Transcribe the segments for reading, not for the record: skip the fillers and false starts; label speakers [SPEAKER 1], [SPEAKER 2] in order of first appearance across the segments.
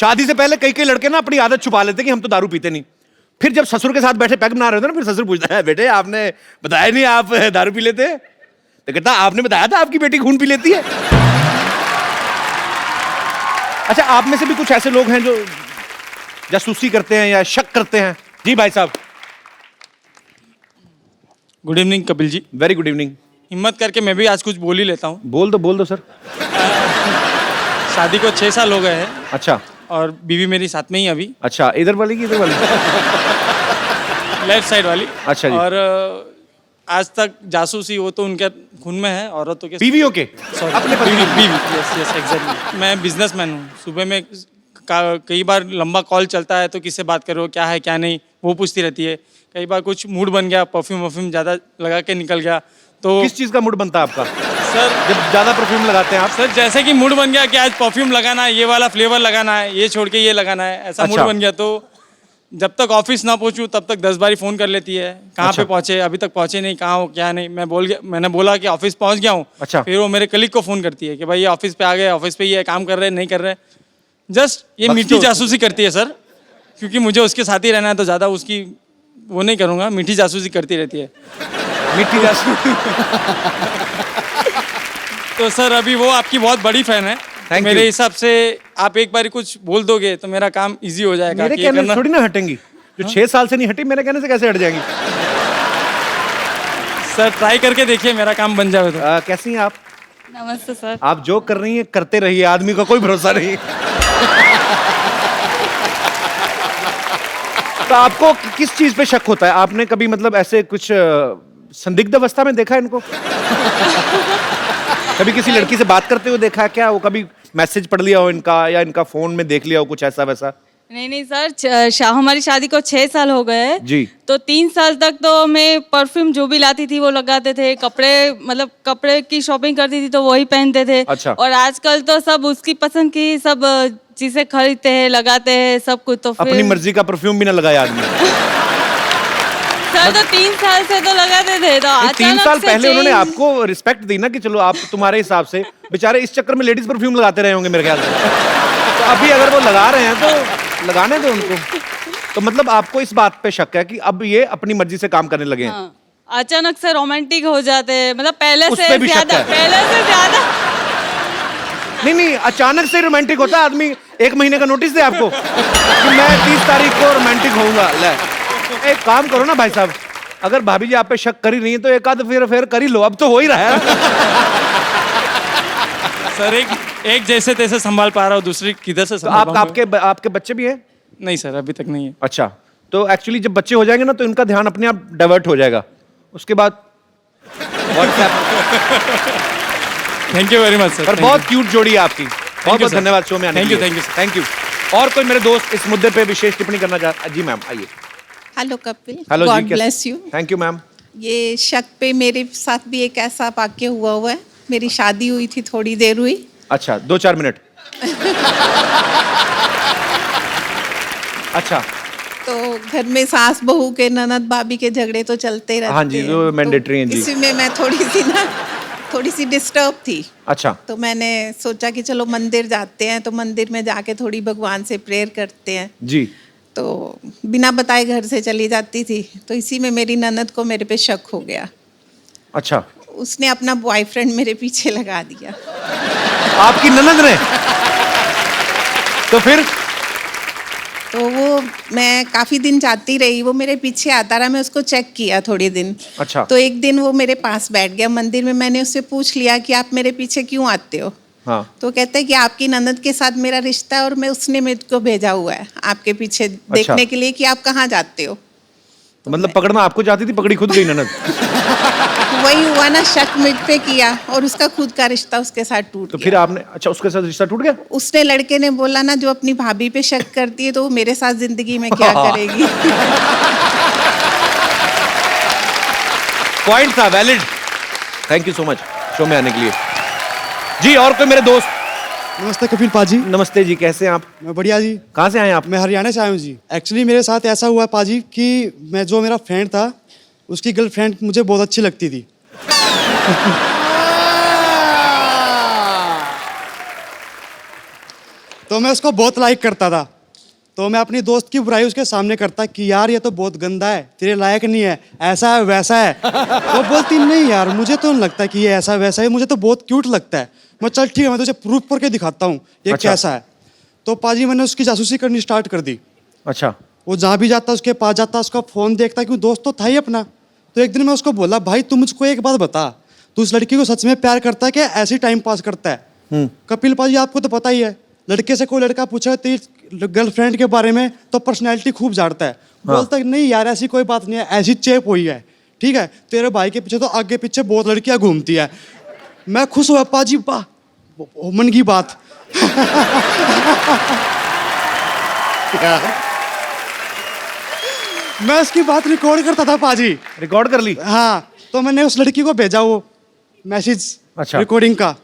[SPEAKER 1] शादी से पहले कई कई लड़के ना अपनी आदत छुपा लेते कि हम तो दारू पीते नहीं। फिर जब ससुर के साथ बैठे पैग बना रहे होते ना, फिर ससुर पूछता है, बेटे आपने बताया नहीं आप दारू पी लेते हैं? तो कहता आपने बताया था आपकी बेटी खून पी लेती है। अच्छा, आप में से भी कुछ ऐसे लोग हैं जो जासूसी करते हैं या शक करते हैं? जी भाई साहब।
[SPEAKER 2] Good evening Kapil ji.
[SPEAKER 1] Very good evening.
[SPEAKER 2] हिम्मत करके मैं भी आज कुछ बोल ही लेता हूँ।
[SPEAKER 1] बोल दो सर।
[SPEAKER 2] शादी को 6 साल हो गए हैं।
[SPEAKER 1] अच्छा।
[SPEAKER 2] और बीवी मेरी साथ में ही अभी।
[SPEAKER 1] अच्छा, इधर वाली की इधर वाली?
[SPEAKER 2] लेफ्ट साइड वाली।
[SPEAKER 1] अच्छा जी।
[SPEAKER 2] और आज तक जासूसी वो तो उनके खून में है, औरतों के।
[SPEAKER 1] बीवियों के?
[SPEAKER 2] अपने बीवी। Yes yes exactly. मैं बिजनेसमैन हूँ। सुबह में कई बार लंबा कॉल चलता है तो किससे बात करो, क्या है क्या नहीं, वो पूछती रहती है। कई बार कुछ मूड बन गया, परफ्यूम ज़्यादा लगा के निकल गया तो।
[SPEAKER 1] किस चीज़ का मूड बनता है आपका
[SPEAKER 2] सर
[SPEAKER 1] जब ज़्यादा परफ्यूम लगाते हैं आप?
[SPEAKER 2] सर जैसे कि मूड बन गया कि आज परफ्यूम लगाना है, ये वाला फ्लेवर लगाना है, ये छोड़ के ये लगाना है, ऐसा मूड बन गया तो जब तक ऑफिस ना पहुंचूं तब तक 10 बारी फ़ोन कर लेती है, कहाँ पे पहुंचे, अभी तक पहुंचे नहीं, कहाँ हो क्या नहीं। मैंने बोला कि ऑफिस पहुंच गया हूँ।
[SPEAKER 1] अच्छा।
[SPEAKER 2] फिर वो मेरे कलीग को फ़ोन करती है कि भाई ये ऑफिस पे आ गए, ऑफिस पे ये काम कर रहे नहीं कर रहे। जस्ट ये मीठी जासूसी करती है सर, क्योंकि मुझे उसके साथ ही रहना है तो ज़्यादा उसकी वो नहीं करूँगा। मीठी जासूसी करती रहती है।
[SPEAKER 1] मीठी जासूसी।
[SPEAKER 2] तो सर अभी वो आपकी बहुत बड़ी फैन है।
[SPEAKER 1] Thank
[SPEAKER 2] मेरे
[SPEAKER 1] you.
[SPEAKER 2] हिसाब से आप एक बार कुछ बोल दोगे तो मेरा काम इजी हो जाएगा।
[SPEAKER 1] मेरे कहने से थोड़ी ना हटेंगी, जो 6 साल से नहीं हटी मेरे कहने से कैसे हट जाएंगी?
[SPEAKER 2] सर ट्राई करके देखिए, मेरा काम बन जाए तो।
[SPEAKER 1] कैसी हैं आप?
[SPEAKER 3] नमस्ते सर।
[SPEAKER 1] आप जो कर रही हैं करते रहिए, आदमी का कोई भरोसा नहीं। तो आपको किस चीज पे शक होता है? आपने कभी मतलब ऐसे कुछ संदिग्ध अवस्था में देखा है इनको? कभी किसी लड़की से बात करते हुए देखा है क्या? वो कभी मैसेज पढ़ लिया हो इनका, या इनका फोन में देख लिया हो कुछ ऐसा वैसा?
[SPEAKER 3] नहीं सर, हमारी शादी को 6 साल हो गए हैं
[SPEAKER 1] जी।
[SPEAKER 3] तो 3 साल तक तो मैं परफ्यूम जो भी लाती थी वो लगाते थे। कपड़े की शॉपिंग करती थी तो वही पहनते थे।
[SPEAKER 1] अच्छा।
[SPEAKER 3] और आजकल तो सब उसकी पसंद की सब चीजें खरीदते हैं, लगाते हैं सब कुछ। तो फिर
[SPEAKER 1] अपनी मर्जी का परफ्यूम भी ना लगाया आदमी।
[SPEAKER 3] सर तो 3 साल से तो लगाते थे तो
[SPEAKER 1] 3 साल
[SPEAKER 3] से
[SPEAKER 1] पहले उन्होंने
[SPEAKER 3] change-
[SPEAKER 1] आपको रिस्पेक्ट दी ना कि चलो आप, तुम्हारे हिसाब से बेचारे इस चक्कर में लेडीज परफ्यूम लगाते रहे होंगे मेरे ख्याल से। तो अभी अगर वो लगा रहे हैं तो लगाने दो उनको। तो मतलब आपको इस बात पे शक है कि अब ये अपनी मर्जी से काम करने लगे हैं?
[SPEAKER 3] हाँ, अचानक से रोमांटिक हो जाते हैं, मतलब
[SPEAKER 1] उस पे भी शक है?
[SPEAKER 3] पहले से ज्यादा।
[SPEAKER 1] नहीं, अचानक से रोमांटिक होता है आदमी। 1 महीने का नोटिस दे आपको कि मैं 30 तारीख को रोमांटिक होऊंगा। ले, एक काम करो ना भाई साहब, अगर भाभी जी आप पे शक कर ही नहीं है तो एक आध फिर कर ही लो, अब तो हो ही रहा है।
[SPEAKER 2] सर एक जैसे तैसे संभाल पा रहा हूँ, दूसरी किधर से
[SPEAKER 1] तो
[SPEAKER 2] संभाल पाऊंगा?
[SPEAKER 1] आपके बच्चे भी हैं?
[SPEAKER 2] नहीं सर अभी तक नहीं है।
[SPEAKER 1] अच्छा, तो एक्चुअली जब बच्चे हो जाएंगे ना तो इनका ध्यान अपने आप डाइवर्ट हो जाएगा। उसके बाद
[SPEAKER 2] thank you very much sir.
[SPEAKER 1] पर बहुत क्यूट जोड़ी है आपकी। बहुत बहुत धन्यवाद शो में आने के लिए। Thank you. और कोई मेरे दोस्त इस मुद्दे पे विशेष टिप्पणी करना चाहता? जी मैम आइए।
[SPEAKER 4] Hello Kapil.
[SPEAKER 1] Hello
[SPEAKER 4] God bless you.
[SPEAKER 1] Thank you ma'am.
[SPEAKER 4] ये शक पे मेरे साथ भी एक ऐसा वाक्य हुआ है। मेरी शादी हुई थी, थोड़ी देर हुई।
[SPEAKER 1] अच्छा, 2-4 मिनट। अच्छा।
[SPEAKER 4] तो घर में सास बहू के, ननद भाभी के झगड़े तो चलते रहते हैं।
[SPEAKER 1] हाँ जी, वो मैंडेटरी हैं जी।
[SPEAKER 4] इसी में मैं थोड़ी सी डिस्टर्ब थी।
[SPEAKER 1] अच्छा।
[SPEAKER 4] तो मैंने सोचा कि चलो मंदिर जाते हैं, तो मंदिर में जाके थोड़ी भगवान से प्रेयर करते हैं
[SPEAKER 1] जी।
[SPEAKER 4] तो बिना बताए घर से चली जाती थी। तो इसी में मेरी ननद को मेरे पे शक हो गया।
[SPEAKER 1] अच्छा।
[SPEAKER 4] उसने अपना बॉयफ्रेंड मेरे पीछे लगा दिया।
[SPEAKER 1] आपकी ननद ने? तो फिर?
[SPEAKER 4] तो वो, मैं काफी दिन जाती रही, वो मेरे पीछे आता रहा, मैं उसको चेक किया थोड़े दिन।
[SPEAKER 1] अच्छा।
[SPEAKER 4] तो एक दिन वो मेरे पास बैठ गया मंदिर में। मैंने उससे पूछ लिया कि आप मेरे पीछे क्यों आते हो?
[SPEAKER 1] हाँ।
[SPEAKER 4] तो कहता है कि आपकी ननद के साथ मेरा रिश्ता है और उसने मेरे को भेजा हुआ है आपके पीछे देखने के लिए कि आप कहाँ जाते हो।
[SPEAKER 1] तो मतलब पकड़ना आपको चाहती थी, पकड़ी खुद गई ननद।
[SPEAKER 4] वही हुआ ना, शक मुझ पे किया और उसका खुद का रिश्ता उसके साथ टूट
[SPEAKER 1] तो
[SPEAKER 4] गया।
[SPEAKER 1] फिर आपने, अच्छा उसके साथ रिश्ता टूट गया?
[SPEAKER 4] उसने, लड़के ने बोला ना, जो अपनी भाभी पे शक करती है तो वो मेरे साथ जिंदगी में क्या करेगी।
[SPEAKER 1] पॉइंट था, valid. Thank you so much show में आने के लिए। जी, और कोई मेरे दोस्त?
[SPEAKER 5] नमस्ते कपिल पाजी।
[SPEAKER 1] नमस्ते जी, कैसे हैं आप?
[SPEAKER 5] मैं बढ़िया जी।
[SPEAKER 1] कहाँ से आए आप?
[SPEAKER 5] मैं हरियाणा से आया हूँ जी। एक्चुअली मेरे साथ ऐसा हुआ पाजी कि मेरा फ्रेंड था, उसकी गर्लफ्रेंड मुझे बहुत अच्छी लगती थी। तो मैं उसको बहुत लाइक करता था। तो मैं अपनी दोस्त की बुराई उसके सामने करता कि यार ये तो बहुत गंदा है, तेरे लायक नहीं है, ऐसा है वैसा है। वो बोलती नहीं यार मुझे तो नहीं लगता कि ये ऐसा वैसा है, मुझे तो बहुत क्यूट लगता है। मैं चल ठीक है मैं तुझे प्रूफ करके दिखाता हूँ ये
[SPEAKER 1] अच्छा।
[SPEAKER 5] कैसा है। तो पाजी मैंने उसकी जासूसी करनी स्टार्ट कर दी।
[SPEAKER 1] अच्छा।
[SPEAKER 5] वो जहाँ भी जाता उसके पास जाता, उसका फ़ोन देखता, क्यों दोस्त तो था ही अपना। तो एक दिन मैं उसको बोला भाई तू मुझको एक बात बता, तू उस लड़की को सच में प्यार करता है कि ऐसे ही टाइम पास करता है। कपिल पाजी आपको तो पता ही है, लड़के से कोई लड़का पूछा तेरी गर्लफ्रेंड के बारे में तो पर्सनैलिटी खूब झाड़ता है। बोलता है नहीं यार ऐसी कोई बात नहीं है, ऐसी चेप हुई है। ठीक है तेरे भाई के पीछे तो आगे पीछे बहुत लड़कियां घूमती है। मैं खुश हुआ पाजी, वाह मन की बात। मैं उसकी बात रिकॉर्ड करता था पाजी।
[SPEAKER 1] रिकॉर्ड कर ली?
[SPEAKER 5] हाँ तो मैंने उस लड़की को भेजा वो मैसेज
[SPEAKER 1] अच्छा।
[SPEAKER 5] रिकॉर्डिंग का।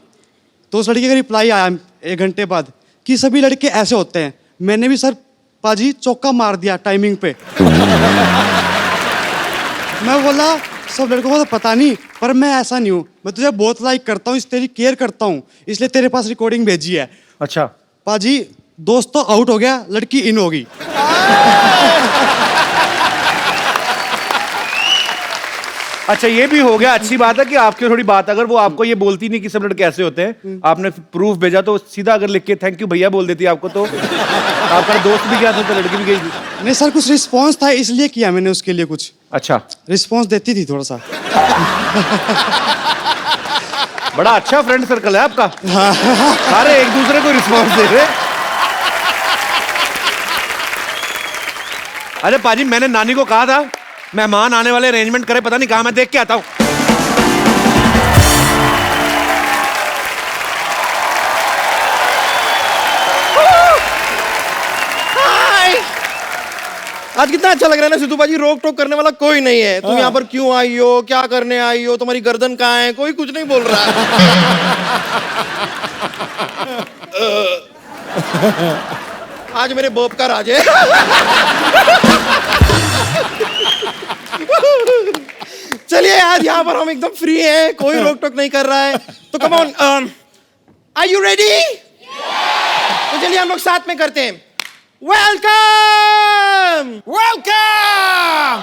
[SPEAKER 5] तो उस लड़की का रिप्लाई आया 1 घंटे बाद कि सभी लड़के ऐसे होते हैं। मैंने भी सर पाजी चौका मार दिया टाइमिंग पे। मैं बोला सब लड़कों को तो पता नहीं पर मैं ऐसा नहीं हूँ, मैं तुझे बहुत लाइक करता हूँ, इस तेरी केयर करता हूँ, इसलिए तेरे पास रिकॉर्डिंग भेजी है।
[SPEAKER 1] अच्छा।
[SPEAKER 5] पाजी दोस्त तो आउट हो गया, लड़की इन होगी।
[SPEAKER 1] अच्छा ये भी हो गया, अच्छी बात है कि आपकी थोड़ी बात, अगर वो आपको ये बोलती नहीं कि सब लड़के ऐसे होते हैं, आपने प्रूफ भेजा तो सीधा अगर लिख के थैंक यू भैया बोल देती आपको तो आपका दोस्त भी गया था तो लड़की भी गई थी।
[SPEAKER 5] नहीं सर कुछ रिस्पॉन्स था इसलिए किया मैंने उसके लिए कुछ।
[SPEAKER 1] अच्छा।
[SPEAKER 5] रिस्पॉन्स देती थी थोड़ा सा।
[SPEAKER 1] बड़ा अच्छा फ्रेंड सर्कल है आपका। सारे एक दूसरे को रिस्पॉन्स दे रहे। अरे पाजी मैंने नानी को कहा था मेहमान आने वाले अरेंजमेंट करे, पता नहीं कहा, मैं देख के आता हूं।
[SPEAKER 6] आज कितना अच्छा लग रहा है ना सिद्धू बाजी, रोक टोक करने वाला कोई नहीं है। तुम यहाँ पर क्यों आई हो, क्या करने आई हो, तुम्हारी गर्दन कहाँ है, कोई कुछ नहीं बोल रहा है। आज मेरे बोप का राज है। चलिए आज यहाँ पर हम एकदम फ्री हैं, कोई रोक टोक नहीं कर रहा है, तो come on, are you ready? तो चलिए हम लोग साथ में करते हैं। Welcome welcome.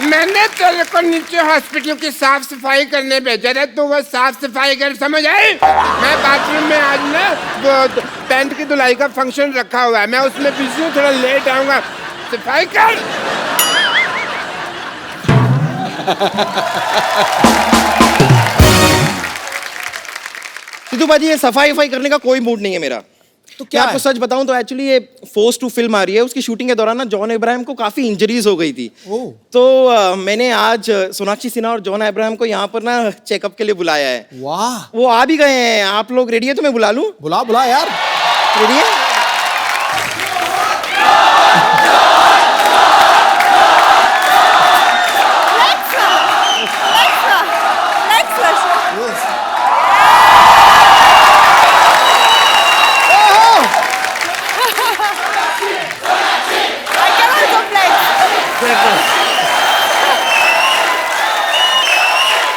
[SPEAKER 7] मैंने तेरे को नीचे हॉस्पिटल की साफ सफाई करने भेजा था, तो वह साफ सफाई कर, समझ आई? मैं बाथरूम में आज ना वो पैंट की धुलाई का फंक्शन रखा हुआ है, मैं उसमें बिजी हूँ, थोड़ा लेट आऊंगा, सफाई कर।
[SPEAKER 6] सिद्धू बाजी ये सफाई वफाई करने का कोई मूड नहीं है मेरा। तो क्या आपको सच बताऊं तो एक्चुअली ये फोर्स टू फिल्म आ रही है, उसकी शूटिंग के दौरान ना जॉन अब्राहम को काफी इंजरीज हो गई थी। तो मैंने आज सोनाक्षी सिन्हा और जॉन अब्राहम को यहाँ पर ना चेकअप के लिए बुलाया है।
[SPEAKER 8] वाह
[SPEAKER 6] वो आ भी गए हैं। आप लोग रेडी है तो मैं बुला लूं?
[SPEAKER 8] बुला बुला यार।
[SPEAKER 6] रेडी है?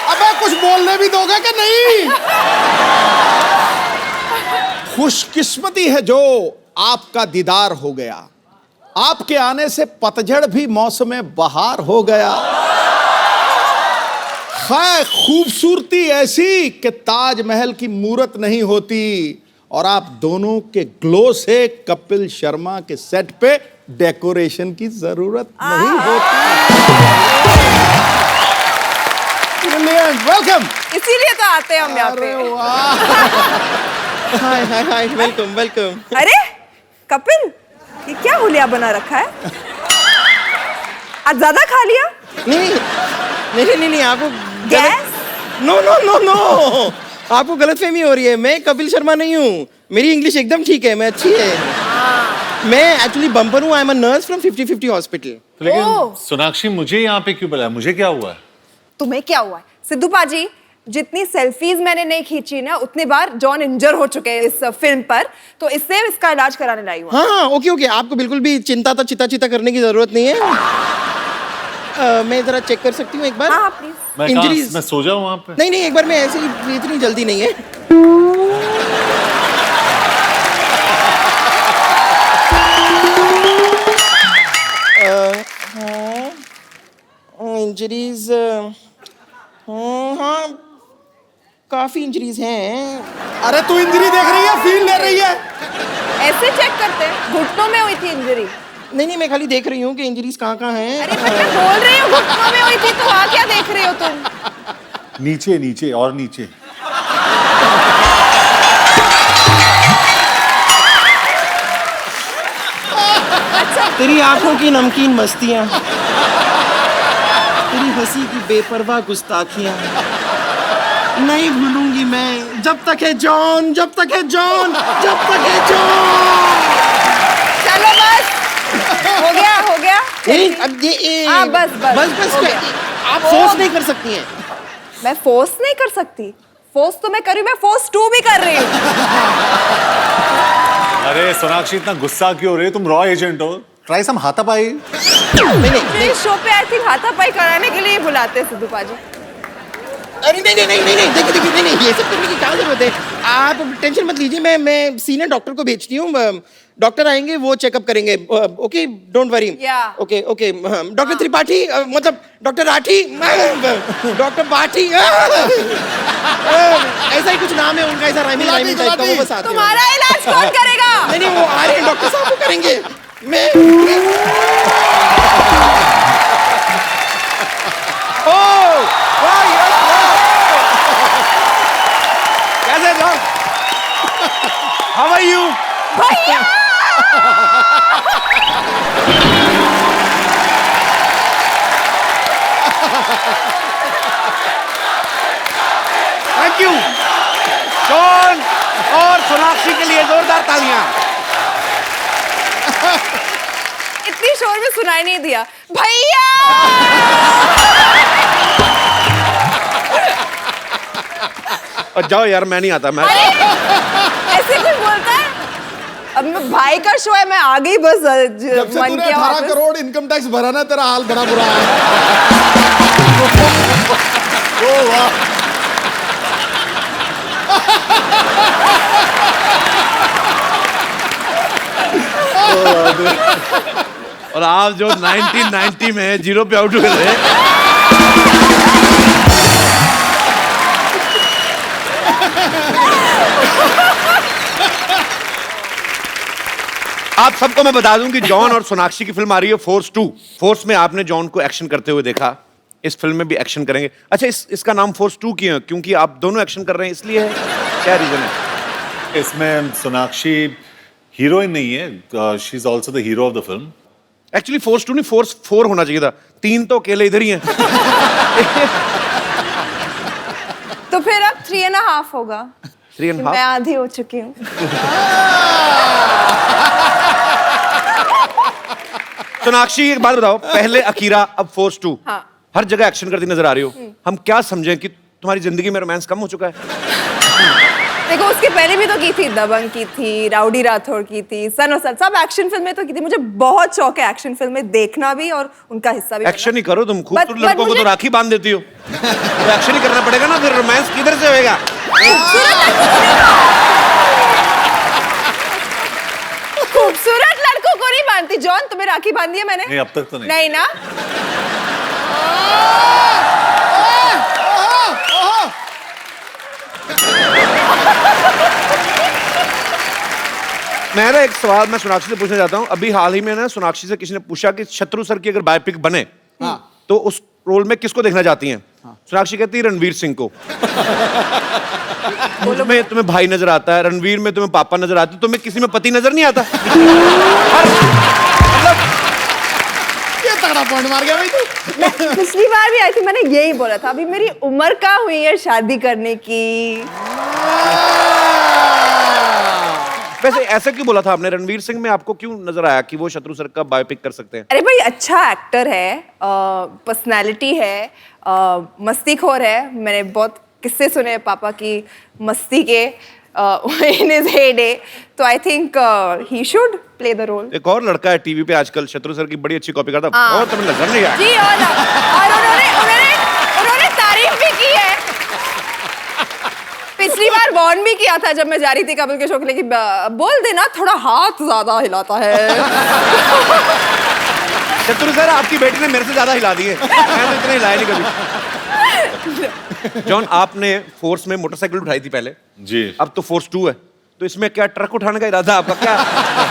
[SPEAKER 8] अबे कुछ बोलने भी दोगे कि नहीं? खुशकिस्मती है जो आपका दीदार हो गया, आपके आने से पतझड़ भी मौसम बहार हो गया। खैर खूबसूरती ऐसी कि ताजमहल की मूरत नहीं होती, और आप दोनों के ग्लो से कपिल शर्मा के सेट पे डेकोरेशन की जरूरत नहीं होती। वेलकम।
[SPEAKER 9] इसीलिए तो आते हैं हम यहाँ पे।
[SPEAKER 6] हाय हाय हाय, वेलकम वेलकम।
[SPEAKER 9] अरे कपिल, ये क्या हुलिया बना रखा है? आज ज्यादा खा लिया?
[SPEAKER 6] नहीं आपको
[SPEAKER 9] guess?
[SPEAKER 6] No no no no, आपको गलतफहमी हो रही है। मैं कपिल शर्मा नहीं हूँ, मेरी इंग्लिश एकदम ठीक है, मैं अच्छी है। मैं एक्चुअली बम्पर हूँ, I am a nurse from 50-50 hospital.
[SPEAKER 10] लेकिन सोनाक्षी मुझे यहाँ पे क्यों बुलाया, मुझे क्या हुआ है?
[SPEAKER 9] तुम्हें क्या हुआ है? सिद्धू पाजी, जितनी सेल्फीज मैंने नहीं खींची ना, उतनी बार जॉन इंजर हो चुके हैं इस फिल्म पर, तो इससे इसका इलाज कराने लाई हूँ।
[SPEAKER 6] हाँ ओके ओके, आपको बिल्कुल भी चिंता करने की जरूरत नहीं है। मैं जरा चेक कर सकती हूँ एक बार?
[SPEAKER 9] हाँ प्लीज।
[SPEAKER 6] इंजरीज
[SPEAKER 10] मैं सो जाऊं वहां पे?
[SPEAKER 6] नहीं नहीं, एक बार मैं ऐसे ही, इतनी जल्दी नहीं है। इंजरीज हाँ, काफी इंजरीज हैं।
[SPEAKER 8] अरे तू इंजरी देख रही है, फील ले रही है?
[SPEAKER 9] ऐसे चेक करते हैं, घुटनों में हुई थी इंजरी।
[SPEAKER 6] नहीं नहीं, मैं खाली देख रही हूँ कि इंजरीज कहाँ कहाँ हैं।
[SPEAKER 9] अरे मैं बोल रही हूँ घुटनों में हुई थी, तो वहाँ क्या देख रही हो तुम?
[SPEAKER 10] नीचे नीचे और नीचे।
[SPEAKER 6] तेरी आंखों की नमकीन मस्तियां, तेरी हंसी की बेपरवाह गुस्ताखियां नहीं भूलूंगी मैं, जब तक है जॉन, जब तक है जॉन, जब तक है जॉन।
[SPEAKER 9] चलो बस, हो गया हो गया।
[SPEAKER 6] अब ये
[SPEAKER 9] हाँ, बस बस
[SPEAKER 6] बस बस
[SPEAKER 9] हो
[SPEAKER 6] क्या,
[SPEAKER 9] गया।
[SPEAKER 6] आप फोर्स नहीं कर सकती हैं।
[SPEAKER 9] मैं फोर्स नहीं कर सकती, फोर्स तो मैं कर रही हूँ, मैं फोर्स 2 भी कर रही हूँ।
[SPEAKER 10] अरे सोनाक्षी इतना गुस्सा क्यों हो रही है? तुम रॉ एजेंट हो, ट्राई सम हाथापाई।
[SPEAKER 9] इस शो पे आई थिंक हाथापाई कराने के लिए ही बुलाते हैं सिद्धू पाजी।
[SPEAKER 6] अरे नहीं नहीं नहीं नहीं नहीं, देखिए देखिए, नहीं नहीं, ये सब करने की क्या जरूरत है? आप टेंशन मत लीजिए, मैं सीनियर डॉक्टर को भेजती हूँ, डॉक्टर आएंगे, वो चेकअप करेंगे। Okay, don't worry. Okay okay, doctor Tripathi, मतलब डॉक्टर राठी, डॉक्टर पाठी, ऐसा ही कुछ नाम है उनका, ऐसा राइमिंग टाइप का, वो बस आते हैं।
[SPEAKER 9] तुम्हारा इलाज कौन करेगा?
[SPEAKER 6] नहीं नहीं, वो आ रहे हैं, डॉक्टर साहब वो करेंगे। मैं
[SPEAKER 1] कैसे जाओ? How are you?
[SPEAKER 9] भैया!
[SPEAKER 1] थैंक यू जॉन और सोनाक्षी के लिए जोरदार तालियां।
[SPEAKER 9] इतनी शोर में सुनाई नहीं दिया। भैया!
[SPEAKER 1] और जाओ यार, मैं नहीं आता। मैं
[SPEAKER 9] ऐसे कोई बोलता है? अब मैं भाई का शो है, मैं आ गई बस।
[SPEAKER 8] जब से
[SPEAKER 9] मन
[SPEAKER 8] तूने
[SPEAKER 9] किया
[SPEAKER 8] 18
[SPEAKER 9] वापस।
[SPEAKER 8] करोड़ इनकम टैक्स भरा ना, तेरा हाल बड़ा बुरा है। ओ वाह।
[SPEAKER 1] और आप जो 1990 में 0 पे आउट हुए थे, आप सबको मैं बता दूं कि जॉन और सोनाक्षी की फिल्म आ रही है फोर्स 2। फोर्स में आपने जॉन को एक्शन करते हुए देखा, इस फिल्म में भी एक्शन करेंगे। अच्छा, इसका नाम फोर्स 2 क्यों है? क्योंकि आप दोनों एक्शन कर रहे हैं इसलिए है? क्या रीजन है?
[SPEAKER 10] इसमें सोनाक्षी हीरोइन नहीं है, she is also the hero of the film.
[SPEAKER 1] Actually force 2 नहीं, फोर्स 4 होना चाहिए था। 3 तो अकेले इधर ही हैं।
[SPEAKER 9] तो फिर अब 3.5 होगा।
[SPEAKER 1] 3.5?
[SPEAKER 9] मैं आधी हो चुकी हूँ।
[SPEAKER 1] सोनाक्षी एक बात बताओ, पहले अकीरा, अब फोर्स 2।
[SPEAKER 9] हाँ।
[SPEAKER 1] हर जगह एक्शन करती नजर आ रही हो, हम क्या समझें कि तुम्हारी जिंदगी में रोमांस कम हो चुका है?
[SPEAKER 9] देखो, उसके पहले भी तो की थी, दबंग की थी, राउडी राठौड़ की थी, सन और सन, सब एक्शन फिल्में तो की थी। मुझे बहुत शौक है एक्शन फिल्में देखना भी और उनका हिस्सा भी।
[SPEAKER 1] एक्शन ही करो तुम, खूबसूरत
[SPEAKER 9] but
[SPEAKER 1] लड़कों को तो
[SPEAKER 9] मुझे-
[SPEAKER 1] राखी बांध देती हो। तो एक्शन ही करना पड़ेगा ना, फिर रोमांस किधर से होएगा?
[SPEAKER 9] खूबसूरत लड़कों को नहीं बांधती। जॉन, तुम्हें राखी बांधी है मैंने?
[SPEAKER 10] नहीं, अब तक तो नहीं।
[SPEAKER 9] नहीं ना?
[SPEAKER 1] मेरा एक सवाल मैं सोनाक्षी से पूछना चाहता हूँ। अभी हाल ही में ना सोनाक्षी से किसी ने पूछा कि शत्रु सर की अगर बायोपिक बने तो उस रोल में किसको देखना चाहती हैं? सोनाक्षी कहती है रणवीर सिंह को। मुझमें तुम्हें भाई नजर आता है, रणवीर में तुम्हें पापा नजर आते, तुम्हें किसी में पति नजर नहीं आता?
[SPEAKER 8] ये तगड़ा पॉइंट मार गया भाई तू।
[SPEAKER 9] पिछली बार भी आई थी, मैंने यही बोला था। अभी मेरी उम्र कहाँ हुई है शादी करने की।
[SPEAKER 1] वैसे ऐसा क्यों बोला था आपने? रणवीर सिंह में आपको क्यों नजर आया कि वो शत्रु सर का बायोपिक कर सकते हैं?
[SPEAKER 9] अरे भाई, अच्छा एक्टर है, पर्सनालिटी है, मस्तीखोर है। मैंने बहुत किस्से सुने पापा की मस्ती के इन हिज हेडे, तो I think he should play the role.
[SPEAKER 1] एक और लड़का है टीवी पे आजकल, शत्रु सर की बड़ी अच्छी कॉपी करता, बहुत तुम्हें नजर नहीं आया।
[SPEAKER 9] जी, और उन्होंने पिछली बार वार्न भी किया था जब मैं जा रही थी कपिल के शो के लिए कि बोल देना थोड़ा हाथ ज्यादा हिलाता है।
[SPEAKER 1] चतुर सर, आपकी बेटी ने मेरे से ज्यादा हिला दिए, मैं तो इतने हिलाए नहीं कभी। जॉन, आपने फोर्स में मोटरसाइकिल उठाई थी पहले
[SPEAKER 10] जी।
[SPEAKER 1] अब तो फोर्स 2 है, तो इसमें क्या ट्रक उठाने का इरादा आपका? क्या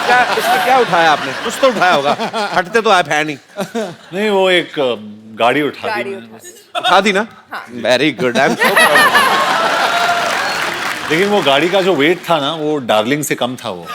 [SPEAKER 1] क्या इसमें क्या उठाया आपने? कुछ तो उठाया होगा, हटते तो आप है नहीं।
[SPEAKER 10] नहीं, वो एक गाड़ी उठा दी
[SPEAKER 9] गाड़ी
[SPEAKER 10] मैंने।
[SPEAKER 1] उठा दी ना? Very good, I am so proud.
[SPEAKER 10] लेकिन वो गाड़ी का जो वेट था ना, वो डार्लिंग से कम था वो।